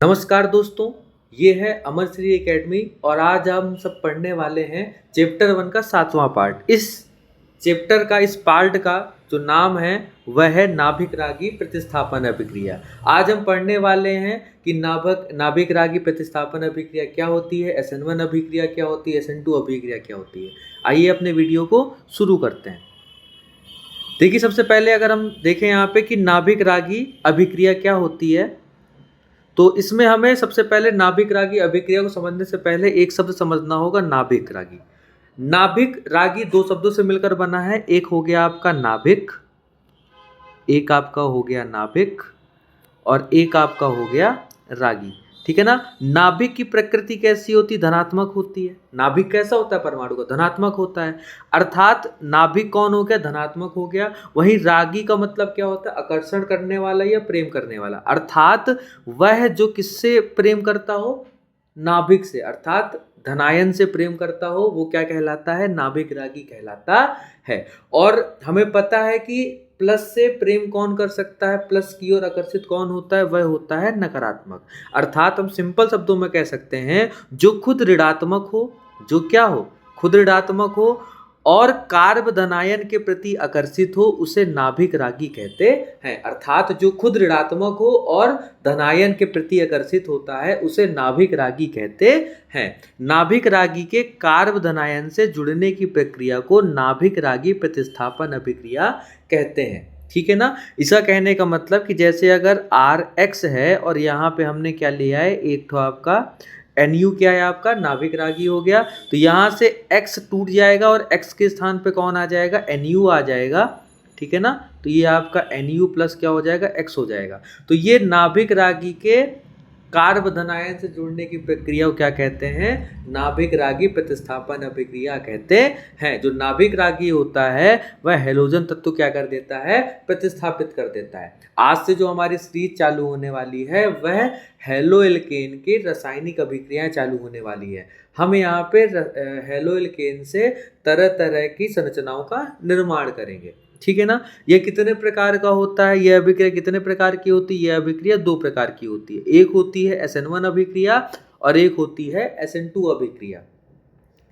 नमस्कार दोस्तों, ये है अमर श्री एकेडमी और आज हम सब पढ़ने वाले हैं चैप्टर 1 का 7वां पार्ट। इस चैप्टर का इस पार्ट का जो नाम है वह है नाभिक रागी प्रतिस्थापन अभिक्रिया। आज हम पढ़ने वाले हैं कि नाभिक रागी प्रतिस्थापन अभिक्रिया क्या होती है, SN1 अभिक्रिया क्या होती है, SN2 अभिक्रिया क्या होती है। आइए अपने वीडियो को शुरू करते हैं। देखिए, सबसे पहले अगर हम देखें यहाँ पे कि नाभिक रागी अभिक्रिया क्या होती है, तो इसमें हमें सबसे पहले नाभिक रागी अभिक्रिया को समझने से पहले एक शब्द समझना होगा, नाभिक रागी। नाभिक रागी दो शब्दों से मिलकर बना है। एक हो गया आपका नाभिक, एक आपका हो गया नाभिक और एक आपका हो गया रागी। ठीक है ना। नाभिक की प्रकृति कैसी होती है? धनात्मक होती है। नाभिक कैसा होता है? परमाणु का धनात्मक होता है, अर्थात नाभिक कौन हो गया? धनात्मक हो गया। वहीं रागी का मतलब क्या होता है? आकर्षण करने वाला या प्रेम करने वाला, अर्थात वह जो किससे प्रेम करता हो? नाभिक से, अर्थात धनायन से प्रेम करता हो, वो क्या कहलाता है? नाभिक रागी कहलाता है। और हमें पता है कि प्लस से प्रेम कौन कर सकता है? प्लस की ओर आकर्षित कौन होता है? वह होता है नकारात्मक। अर्थात हम सिंपल शब्दों में कह सकते हैं, जो खुद ऋणात्मक हो, जो क्या हो? खुद ऋणात्मक हो और कार्ब धनायन के प्रति आकर्षित हो, उसे नाभिक रागी कहते हैं। अर्थात जो खुद ऋणात्मक हो और धनायन के प्रति आकर्षित होता है, उसे नाभिक रागी कहते हैं। नाभिक रागी के कार्ब धनायन से जुड़ने की प्रक्रिया को नाभिक रागी प्रतिस्थापन अभिक्रिया कहते हैं। ठीक है ना। इसका कहने का मतलब कि जैसे अगर RX है और यहाँ पे हमने क्या लिया है? एक तो आपका NU क्या है? आपका नाभिक रागी हो गया। तो यहाँ से X टूट जाएगा और X के स्थान पे कौन आ जाएगा? NU आ जाएगा। ठीक है ना। तो ये आपका NU प्लस क्या हो जाएगा? X हो जाएगा। तो ये नाभिक रागी के कार्ब धनायन से जुड़ने की प्रक्रिया को क्या कहते हैं? नाभिक रागी प्रतिस्थापन अभिक्रिया कहते हैं। जो नाभिक रागी होता है वह हेलोजन तत्व क्या कर देता है? प्रतिस्थापित कर देता है। आज से जो हमारी सीरीज चालू होने वाली है वह हेलो एल्केन की रासायनिक अभिक्रियाएं चालू होने वाली है। हम यहाँ पे हेलो एल्केन से तरह तरह की संरचनाओं का निर्माण करेंगे। ठीक है ना। यह कितने प्रकार का होता है? यह अभिक्रिया कितने प्रकार की होती है? यह अभिक्रिया दो प्रकार की होती है। एक होती है SN1 अभिक्रिया और एक होती है SN2 अभिक्रिया।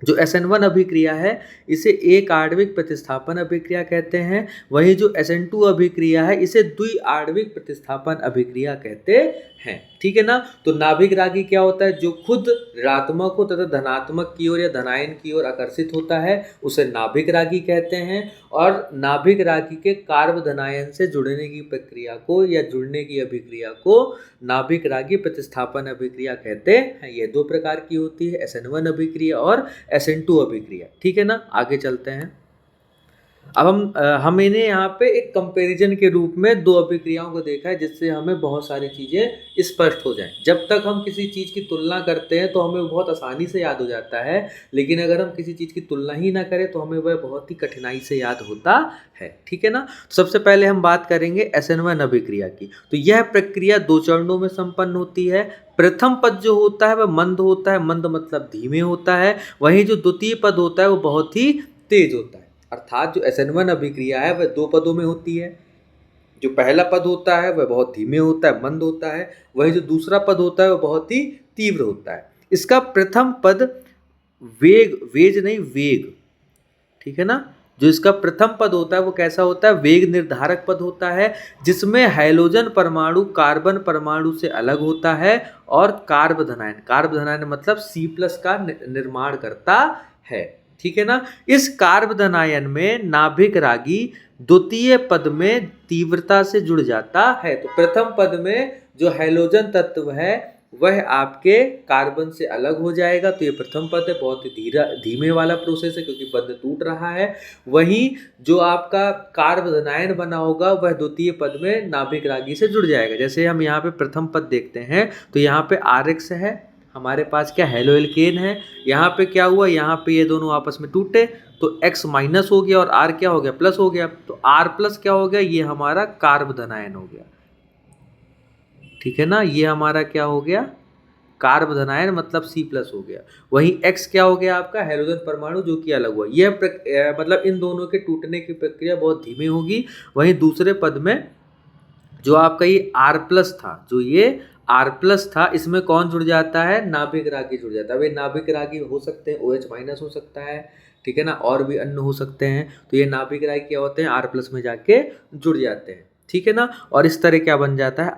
जो SN1 अभिक्रिया है इसे एक आणविक प्रतिस्थापन अभिक्रिया कहते हैं। वही जो SN2 अभिक्रिया है इसे द्वि आणविक प्रतिस्थापन अभिक्रिया कहते हैं। ठीक है ना। तो नाभिक रागी क्या होता है? जो खुद ऋणात्मक हो तथा धनात्मक की ओर या धनायन की ओर आकर्षित होता है, उसे नाभिक रागी कहते हैं। और नाभिक रागी के कार्ब धनायन से जुड़ने की प्रक्रिया को या जुड़ने की अभिक्रिया को नाभिक रागी प्रतिस्थापन अभिक्रिया कहते हैं। ये दो प्रकार की होती है, SN1 अभिक्रिया और SN2 अभिक्रिया। ठीक है ना। आगे चलते हैं। अब हम इन्हें यहाँ पे एक कंपैरिजन के रूप में दो अभिक्रियाओं को देखा है, जिससे हमें बहुत सारी चीज़ें स्पष्ट हो जाएं। जब तक हम किसी चीज़ की तुलना करते हैं तो हमें बहुत आसानी से याद हो जाता है, लेकिन अगर हम किसी चीज़ की तुलना ही ना करें तो हमें वह बहुत ही कठिनाई से याद होता है। ठीक है ना। तो सबसे पहले हम बात करेंगे SN1 अभिक्रिया की। तो यह प्रक्रिया दो चरणों में संपन्न होती है। प्रथम पद जो होता है वह मंद होता है, मंद मतलब धीमे होता है। वहीं जो द्वितीय पद होता है वो बहुत ही तेज होता है। अर्थात जो SN1 अभिक्रिया है वह दो पदों में होती है। जो पहला पद होता है वह बहुत धीमे होता है, मंद होता है। वही जो दूसरा पद होता है वह बहुत ही तीव्र होता है। इसका प्रथम पद वेग, ठीक है ना। जो इसका प्रथम पद होता है वो कैसा होता है? वेग निर्धारक पद होता है, जिसमें हाइड्रोजन परमाणु कार्बन परमाणु से अलग होता है और कार्ब धनायन मतलब C+ का निर्माण करता है। ठीक है ना। इस कार्ब धनायन में नाभिक रागी द्वितीय पद में तीव्रता से जुड़ जाता है। तो प्रथम पद में जो हाइड्रोजन तत्व है वह आपके कार्बन से अलग हो जाएगा। तो ये प्रथम पद है, बहुत ही धीमे वाला प्रोसेस है क्योंकि बंध टूट रहा है। वहीं जो आपका कार्ब धनायन बना होगा वह द्वितीय पद में नाभिक रागी से जुड़ जाएगा। जैसे हम यहाँ पे प्रथम पद देखते हैं तो यहाँ पे RX है, हमारे पास क्या हेलो एल्केन है। यहाँ पे क्या हुआ? यहाँ पे ये दोनों आपस में टूटे तो X माइनस हो गया और R क्या हो गया? प्लस हो गया। तो R प्लस क्या हो गया? ये हमारा कार्ब धनायन हो गया। ठीक है ना। ये हमारा क्या हो गया? कार्ब धनायन मतलब C+ हो गया। वहीं X क्या हो गया? आपका हाइड्रोजन परमाणु जो कि अलग हुआ। यह मतलब इन दोनों के टूटने की प्रक्रिया बहुत धीमी होगी। वहीं दूसरे पद में जो आपका ये R+ था, जो ये आर प्लस था, इसमें कौन जुड़ जाता है, नाभिक रागी जुड़ जाता है। वे नाभिक रागी हो सकते हैं, OH माइनस हो सकता है, ठीक है ना, और भी अन्य हो सकते हैं। तो ये नाभिक रागी क्या होते हैं, आर प्लस में जाके जुड़ जाते हैं, ठीक है ना। और इस तरह क्या बन जाता है,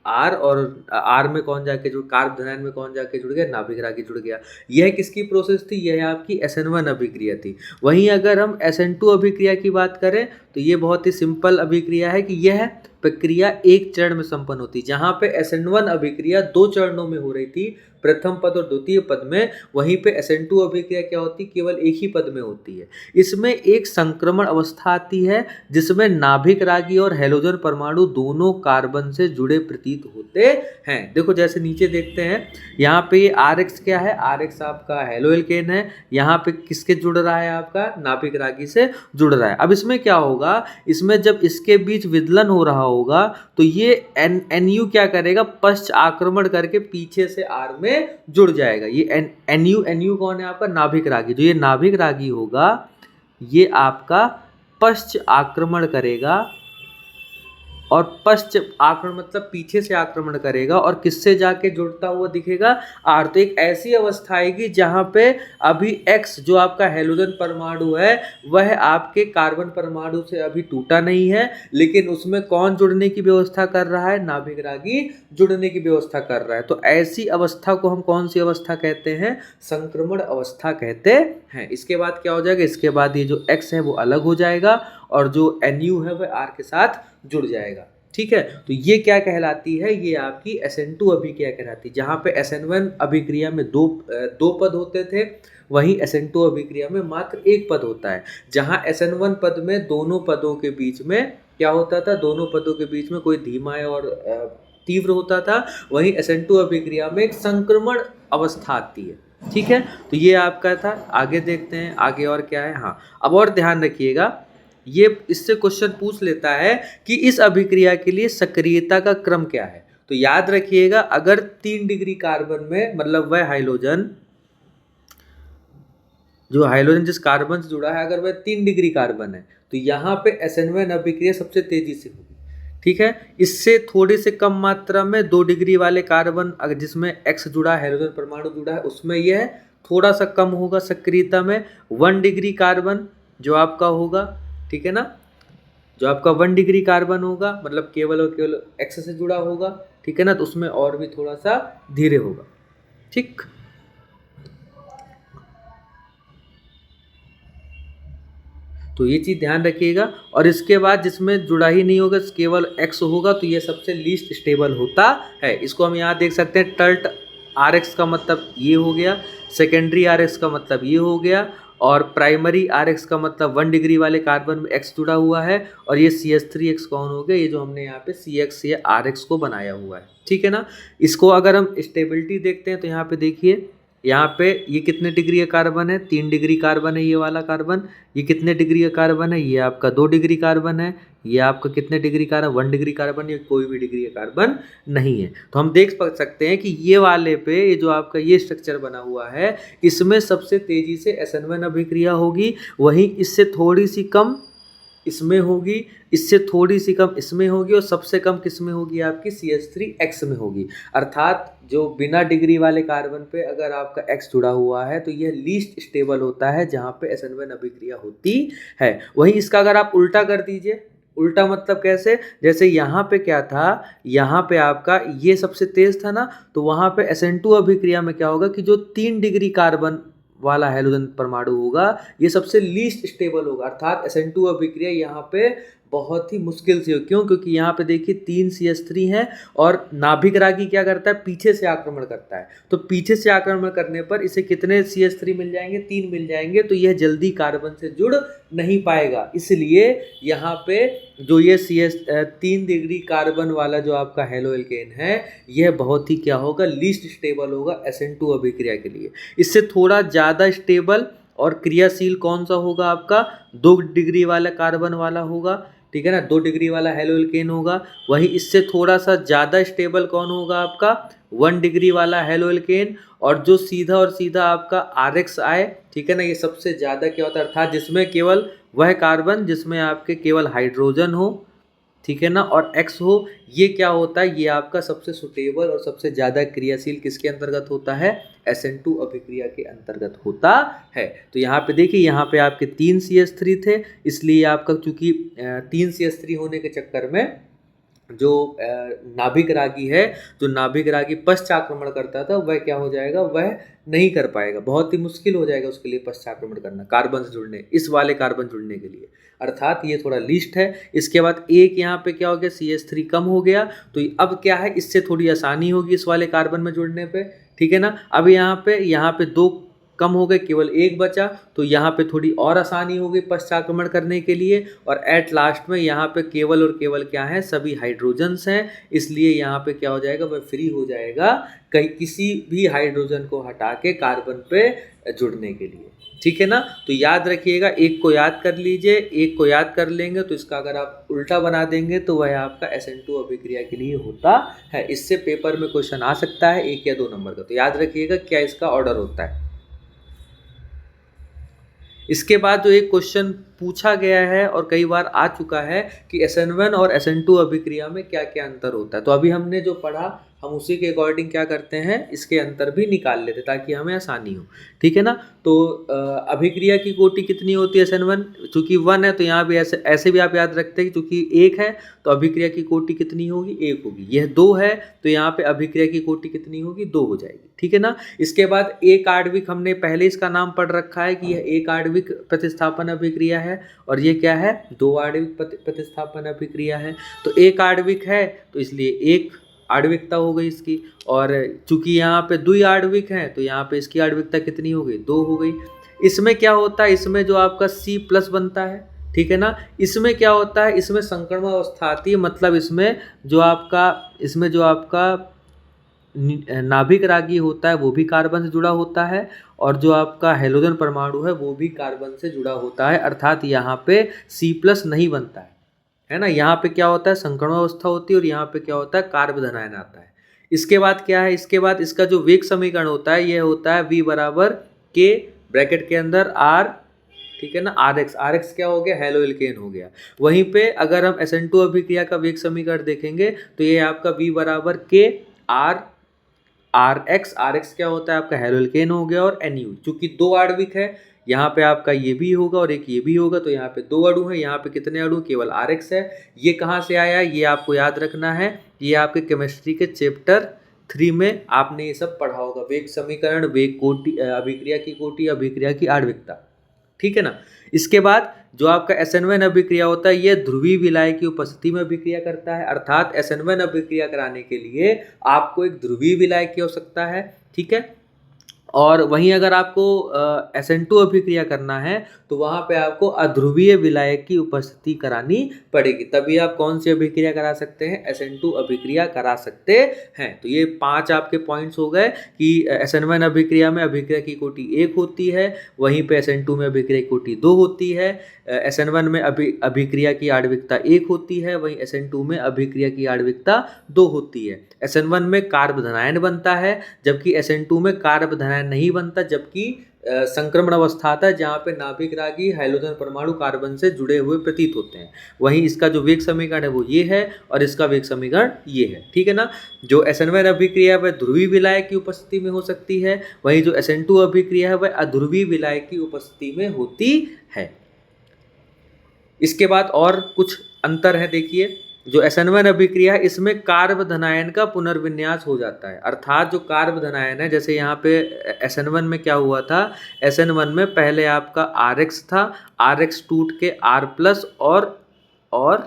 आर और आर में कौन जाके जुड़, कार्ब धनायन में कौन जाके जुड़ गया, नाभिक रागी जुड़ गया। यह किसकी प्रोसेस थी, यह आपकी SN1 अभिक्रिया थी। वहीं अगर हम SN2 अभिक्रिया की बात करें तो ये बहुत ही सिंपल अभिक्रिया है कि यह प्रक्रिया एक चरण में संपन्न होती है। जहां पे SN1 अभिक्रिया 2 चरणों में हो रही थी, प्रथम पद और द्वितीय पद में, वहीं पे SN2 अभिक्रिया क्या होती है, केवल एक ही पद में होती है। इसमें एक संक्रमण अवस्था आती है जिसमें नाभिक रागी और हैलोजन परमाणु दोनों कार्बन से जुड़े प्रतीत होते हैं। देखो जैसे नीचे देखते हैं, यहाँ पे ये RX क्या है, RX आपका हेलो एल्केन है, यहाँ पे किसके जुड़ रहा है, आपका नाभिक रागी से जुड़ रहा है। अब इसमें क्या होगा, इसमें जब इसके बीच विदलन हो रहा होगा तो ये NU क्या करेगा, पश्च आक्रमण करके पीछे से R में जुड़ जाएगा। ये NU कौन है, आपका नाभिक रागी। जो ये नाभिक रागी होगा ये आपका पश्च आक्रमण करेगा, और पश्च आक्रमण मतलब पीछे से आक्रमण करेगा, और किससे जाके जुड़ता हुआ दिखेगा, आर। तो एक ऐसी अवस्था आएगी जहां पे अभी X जो आपका हैलोजन परमाणु है वह आपके कार्बन परमाणु से अभी टूटा नहीं है, लेकिन उसमें कौन जुड़ने की व्यवस्था कर रहा है, नाभिक रागी जुड़ने की व्यवस्था कर रहा है। तो ऐसी अवस्था को हम कौन सी अवस्था कहते हैं, संक्रमण अवस्था कहते हैं। इसके बाद क्या हो जाएगा, इसके बाद ये जो X है वो अलग हो जाएगा और जो NU है वह R के साथ जुड़ जाएगा, ठीक है। तो ये क्या कहलाती है, ये आपकी SN2 अभिक्रिया कहलाती है। जहां पे SN1 अभिक्रिया में दो पद होते थे, वहीं SN2 अभिक्रिया में मात्र एक पद होता है। जहां SN1 पद में दोनों पदों के बीच में क्या होता था, दोनों पदों के बीच में कोई धीमा और तीव्र होता था, वहीं SN2 अभिक्रिया में एक संक्रमण अवस्था आती है, ठीक है। तो ये आपका था। आगे देखते हैं आगे और क्या है। हाँ, अब और ध्यान रखिएगा, ये इससे क्वेश्चन पूछ लेता है कि इस अभिक्रिया के लिए सक्रियता का क्रम क्या है। तो याद रखिएगा, अगर 3 डिग्री कार्बन में, मतलब वह हाइड्रोजन, जो हाइड्रोजन जिस कार्बन से जुड़ा है, अगर वह 3 डिग्री कार्बन है तो यहाँ पे SN1 अभिक्रिया सबसे तेजी से होगी, ठीक है। इससे थोड़ी से कम मात्रा में 2 डिग्री वाले कार्बन, अगर जिसमें X जुड़ा है, हाइड्रोजन परमाणु जुड़ा है, उसमें यह थोड़ा सा कम होगा सक्रियता में। 1 डिग्री कार्बन जो आपका होगा, ठीक है ना, जो आपका 1 डिग्री कार्बन होगा, मतलब केवल और केवल X से जुड़ा होगा, ठीक है ना, तो उसमें और भी थोड़ा सा धीरे होगा, ठीक। तो ये चीज़ ध्यान रखिएगा। और इसके बाद जिसमें जुड़ा ही नहीं होगा, केवल X होगा, तो ये सबसे लीस्ट स्टेबल होता है। इसको हम यहाँ देख सकते हैं, टर्ट RX का मतलब ये हो गया, सेकेंडरी RX का मतलब ये हो गया, और प्राइमरी RX का मतलब 1 डिग्री वाले कार्बन में X जुड़ा हुआ है, और ये CH3X कौन हो गया, ये जो हमने यहाँ पे CX या RX को बनाया हुआ है, ठीक है ना। इसको अगर हम स्टेबिलिटी देखते हैं तो यहाँ पे देखिए, यहाँ पे ये कितने डिग्री का कार्बन है, 3 डिग्री कार्बन है ये वाला कार्बन। ये कितने डिग्री का कार्बन है, ये आपका 2 डिग्री कार्बन है। ये आपका कितने डिग्री कार्बन, 1 डिग्री कार्बन, ये कोई भी डिग्री का कार्बन नहीं है। तो हम देख सकते हैं कि ये वाले पे, ये जो आपका ये स्ट्रक्चर बना हुआ है, इसमें सबसे तेजी से SN1 अभिक्रिया होगी, वहीं इससे थोड़ी सी कम इसमें होगी, इससे थोड़ी सी कम इसमें होगी, और सबसे कम किसमें होगी, आपकी CH3X में होगी। अर्थात जो बिना डिग्री वाले कार्बन पे अगर आपका X जुड़ा हुआ है तो यह लीस्ट स्टेबल होता है, जहाँ पे SN1 अभिक्रिया होती है। वहीं इसका अगर आप उल्टा कर दीजिए, उल्टा मतलब कैसे, जैसे यहाँ पे क्या था, यहाँ पे आपका ये सबसे तेज था ना, तो वहाँ पे SN2 अभिक्रिया में क्या होगा कि जो 3 डिग्री कार्बन वाला हाइड्रोजन परमाणु होगा ये सबसे लीस्ट स्टेबल होगा। अर्थात SN2 अभिक्रिया यहाँ पे बहुत ही मुश्किल से हो। क्यों? क्योंकि यहाँ पे देखिए 3 CH3 हैं और नाभिक रागी क्या करता है, पीछे से आक्रमण करता है। तो पीछे से आक्रमण करने पर इसे कितने CH3 मिल जाएंगे, 3 मिल जाएंगे। तो यह जल्दी कार्बन से जुड़ नहीं पाएगा, इसलिए यहाँ पे जो ये 3 डिग्री कार्बन वाला जो आपका हेलो एल्केन है यह बहुत ही क्या होगा, लीस्ट स्टेबल होगा SN2 अभिक्रिया के लिए। इससे थोड़ा ज़्यादा स्टेबल और क्रियाशील कौन सा होगा, आपका 2 डिग्री वाला कार्बन वाला होगा, ठीक है ना, 2 डिग्री वाला हेलो एल्केन होगा। वहीं इससे थोड़ा सा ज़्यादा स्टेबल कौन होगा, आपका 1 डिग्री वाला हेलो एल्केन। और जो सीधा और सीधा आपका RX आए, ठीक है ना, ये सबसे ज़्यादा क्या होता है, अर्थात जिसमें केवल वह कार्बन जिसमें आपके केवल हाइड्रोजन हो, ठीक है ना, और X हो, ये क्या होता है, ये आपका सबसे सुटेबल और सबसे ज़्यादा क्रियाशील किसके अंतर्गत होता है, SN2 अभिक्रिया के अंतर्गत होता है। तो यहाँ पे देखिए, यहाँ पे आपके 3 CH3 थे, इसलिए आपका चूंकि 3 CH3 होने के चक्कर में जो नाभिक रागी है, जो नाभिक रागी पश्चाक्रमण करता था, वह क्या हो जाएगा, वह नहीं कर पाएगा, बहुत ही मुश्किल हो जाएगा उसके लिए पश्चाक्रमण करना कार्बन से जुड़ने, इस वाले कार्बन जुड़ने के लिए, अर्थात ये थोड़ा लिस्ट है। इसके बाद एक यहाँ पे क्या हो गया, CH3 कम हो गया, तो अब क्या है, इससे थोड़ी आसानी होगी इस वाले कार्बन में जुड़ने पे, ठीक है ना। अब यहाँ पे 2 कम हो गए, केवल 1 बचा, तो यहाँ पे थोड़ी और आसानी हो गई पश्चाक्रमण करने के लिए, और एट लास्ट में यहाँ पे केवल और केवल क्या है, सभी हाइड्रोजन्स हैं, इसलिए यहाँ पे क्या हो जाएगा, वह फ्री हो जाएगा कहीं किसी भी हाइड्रोजन को हटा के कार्बन पे जुड़ने के लिए, ठीक है ना। तो याद रखिएगा, एक को याद कर लीजिए, एक को याद कर लेंगे तो इसका अगर आप उल्टा बना देंगे तो वह आपका SN2 अभिक्रिया के लिए होता है। इससे पेपर में क्वेश्चन आ सकता है 1 या 2 नंबर का, तो याद रखिएगा क्या इसका ऑर्डर होता है। इसके बाद जो एक क्वेश्चन पूछा गया है और कई बार आ चुका है कि SN1 और SN2 अभिक्रिया में क्या क्या अंतर होता है, तो अभी हमने जो पढ़ा हम उसी के अकॉर्डिंग क्या करते हैं, इसके अंतर भी निकाल लेते ताकि हमें आसानी हो, ठीक है ना। तो अभिक्रिया की कोटि कितनी होती है SN1, चूंकि 1 है तो यहाँ भी ऐसे भी आप याद रखते हैं कि चूंकि 1 है तो अभिक्रिया की कोटि कितनी होगी, 1 होगी। यह 2 है तो यहाँ पे अभिक्रिया की कोटि कितनी होगी, 2 हो जाएगी, ठीक है ना। इसके बाद एक आणविक, हमने पहले इसका नाम पढ़ रखा है कि यह एक आणविक प्रतिस्थापन अभिक्रिया है, और ये क्या है, 2 आणविक प्रतिस्थापन अभिक्रिया है। तो एक आणविक है तो इसलिए एक आणविकता हो गई इसकी, और चूंकि यहाँ पे 2 आणविक हैं तो यहाँ पे इसकी आणविकता कितनी हो गई, 2 हो गई। इसमें क्या होता है, इसमें जो आपका C+ बनता है, ठीक है ना। इसमें क्या होता है, इसमें संक्रमण अवस्था आती है, मतलब इसमें जो आपका नाभिक रागी होता है वो भी कार्बन से जुड़ा होता है, और जो आपका हैलोजन परमाणु है वो भी कार्बन से जुड़ा होता है, अर्थात यहाँ पे C+ नहीं बनता है ना। यहाँ पे क्या होता है, संकरण अवस्था होती है, और यहाँ पे क्या होता है, कार्ब धनायन आता है। इसके बाद क्या है, इसके बाद इसका जो वेग समीकरण होता है, यह होता है V बराबर K ब्रैकेट के अंदर R, ठीक है ना, RX क्या हो गया, हेलो एल्केन हो गया। वहीं पे अगर हम SN2 अभिक्रिया का वेग समीकरण देखेंगे तो ये आपका V बराबर K RX क्या होता है आपका, हेलो एल्केन हो गया, और NU चूंकि 2 आणविक है, यहाँ पे आपका ये भी होगा और एक ये भी होगा, तो यहाँ पे 2 अणु है, यहाँ पे कितने अणु, केवल RX है। ये कहाँ से आया, ये आपको याद रखना है, ये आपके केमिस्ट्री के चैप्टर 3 में आपने ये सब पढ़ा होगा, वेग समीकरण, वेग कोटि, अभिक्रिया की कोटि, अभिक्रिया की आणविकता, ठीक है ना। इसके बाद जो आपका SN1 अभिक्रिया होता है, ये ध्रुवीय विलाय की उपस्थिति में अभिक्रिया करता है, अर्थात SN1 अभिक्रिया कराने के लिए आपको एक ध्रुवीय विलाय की आवश्यकता है, ठीक है। और वहीं अगर आपको SN2 अभिक्रिया करना है तो वहाँ पे आपको अध्रुवीय विलायक की उपस्थिति करानी पड़ेगी, तभी आप कौन सी अभिक्रिया करा सकते हैं, SN2 अभिक्रिया करा सकते हैं। तो ये 5 आपके पॉइंट्स हो गए कि SN1 अभिक्रिया में अभिक्रिया की कोटि 1 होती है, वहीं पे SN2 में अभिक्रिया की कोटि 2 होती है, SN1 में अभिक्रिया की आणविकता 1 होती है, वहीं SN2 में अभिक्रिया की आणविकता 2 होती है। SN1 में कार्ब धनायन बनता है, जबकि SN2 में कार्ब धनायन नहीं बनता, जबकि संक्रमण अवस्था आता है जहाँ पे नाभिक रागी हाइड्रोजन परमाणु कार्बन से जुड़े हुए प्रतीत होते हैं। वहीं इसका जो वेग समीकरण है वो ये है, और इसका वेग समीकरण ये है, ठीक है ना। जो SN1 अभिक्रिया वह ध्रुवीय विलायक की उपस्थिति में हो सकती है, वहीं जो SN2 अभिक्रिया है वह अध्रुवीय विलायक की उपस्थिति में होती है। इसके बाद और कुछ अंतर है, देखिए जो SN1 अभिक्रिया है इसमें कार्ब धनायन का पुनर्विन्यास हो जाता है, अर्थात जो कार्ब धनायन है, जैसे यहाँ पे SN1 में क्या हुआ था, SN1 में पहले आपका RX था, RX टूट के R+ और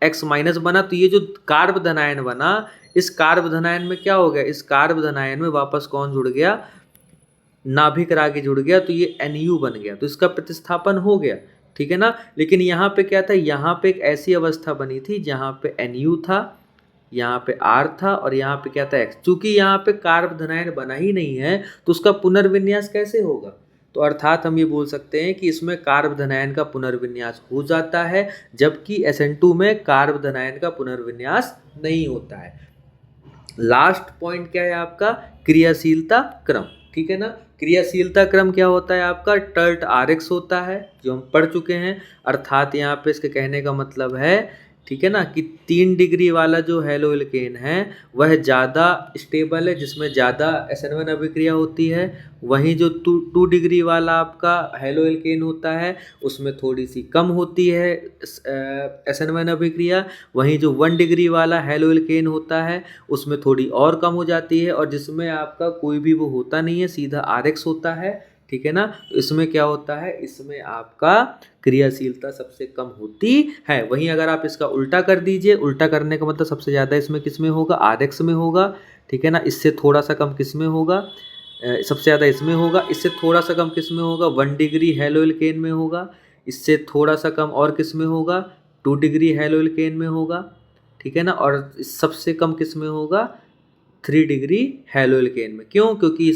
X- बना, तो ये जो कार्ब धनायन बना, इस कार्ब धनायन में क्या हो गया, इस कार्ब धनायन में वापस कौन जुड़ गया, नाभिक रागी जुड़ गया, तो ये NU बन गया, तो इसका प्रतिस्थापन हो गया, ठीक है ना। लेकिन यहाँ पे क्या था, यहाँ पे एक ऐसी अवस्था बनी थी जहाँ पे NU था, यहाँ पे R था, और यहाँ पे क्या था X। चूंकि यहाँ पे कार्ब धनायन बना ही नहीं है तो उसका पुनर्विन्यास कैसे होगा, तो अर्थात हम ये बोल सकते हैं कि इसमें कार्ब धनायन का पुनर्विन्यास हो जाता है, जबकि SN2 में कार्ब धनायन का पुनर्विन्यास नहीं होता है। लास्ट पॉइंट क्या है आपका, क्रियाशीलता क्रम, ठीक है ना। क्रियाशीलता क्रम क्या होता है आपका, टर्ट RX होता है, जो हम पढ़ चुके हैं, अर्थात यहाँ पे इसके कहने का मतलब है, ठीक है ना, कि 3 डिग्री वाला जो हैलो एल्केन है वह ज़्यादा स्टेबल है, जिसमें ज़्यादा SN1 अभिक्रिया होती है। वहीं जो 2 डिग्री वाला आपका हैलो एल्केन होता है उसमें थोड़ी सी कम होती है SN1 अभिक्रिया। वहीं जो 1 डिग्री वाला हैलो एल्केन होता है उसमें थोड़ी और कम हो जाती है, और जिसमें आपका कोई भी वो होता नहीं है, सीधा RX होता है। ठीक है ना, तो इसमें क्या होता है, इसमें आपका क्रियाशीलता सबसे कम होती है। वहीं अगर आप इसका उल्टा कर दीजिए, उल्टा करने का मतलब सबसे ज़्यादा इसमें किस में होगा, RX में होगा। ठीक है ना, इससे थोड़ा सा कम किस में होगा, सबसे ज़्यादा इसमें होगा। इससे थोड़ा सा कम किस में होगा, 1 डिग्री हैलो एल्केन में होगा। इससे थोड़ा सा कम और किस में होगा, 2 डिग्री हैलो एल्केन में होगा। ठीक है ना, और सबसे कम किस में होगा, 3 डिग्री हैलो एल्केन में। क्यों, क्योंकि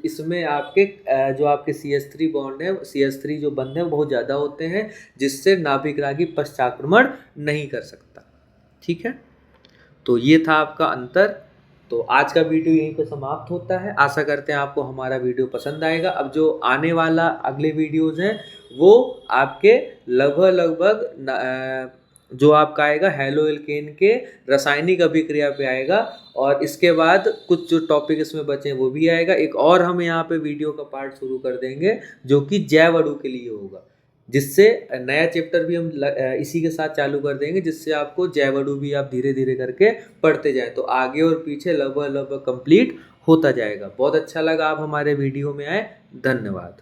इसमें आपके जो आपके CH3 बॉन्ड है, CH3 जो बंध है बहुत ज़्यादा होते हैं, जिससे नाभिक रागी पश्चाक्रमण नहीं कर सकता। ठीक है, तो ये था आपका अंतर। तो आज का वीडियो यहीं पे समाप्त होता है। आशा करते हैं आपको हमारा वीडियो पसंद आएगा। अब जो आने वाला अगले वीडियोज़ हैं वो आपके लगभग जो आपका आएगा हैलो एल्केन के रासायनिक अभिक्रिया पे आएगा, और इसके बाद कुछ जो टॉपिक इसमें बचे हैं वो भी आएगा। एक और हम यहाँ पे वीडियो का पार्ट शुरू कर देंगे जो कि जैव अणु के लिए होगा, जिससे नया चैप्टर भी हम इसी के साथ चालू कर देंगे, जिससे आपको जैव अणु भी आप धीरे धीरे करके पढ़ते जाएं, तो आगे और पीछे लगभग कंप्लीट होता जाएगा। बहुत अच्छा लगा आप हमारे वीडियो में आए, धन्यवाद।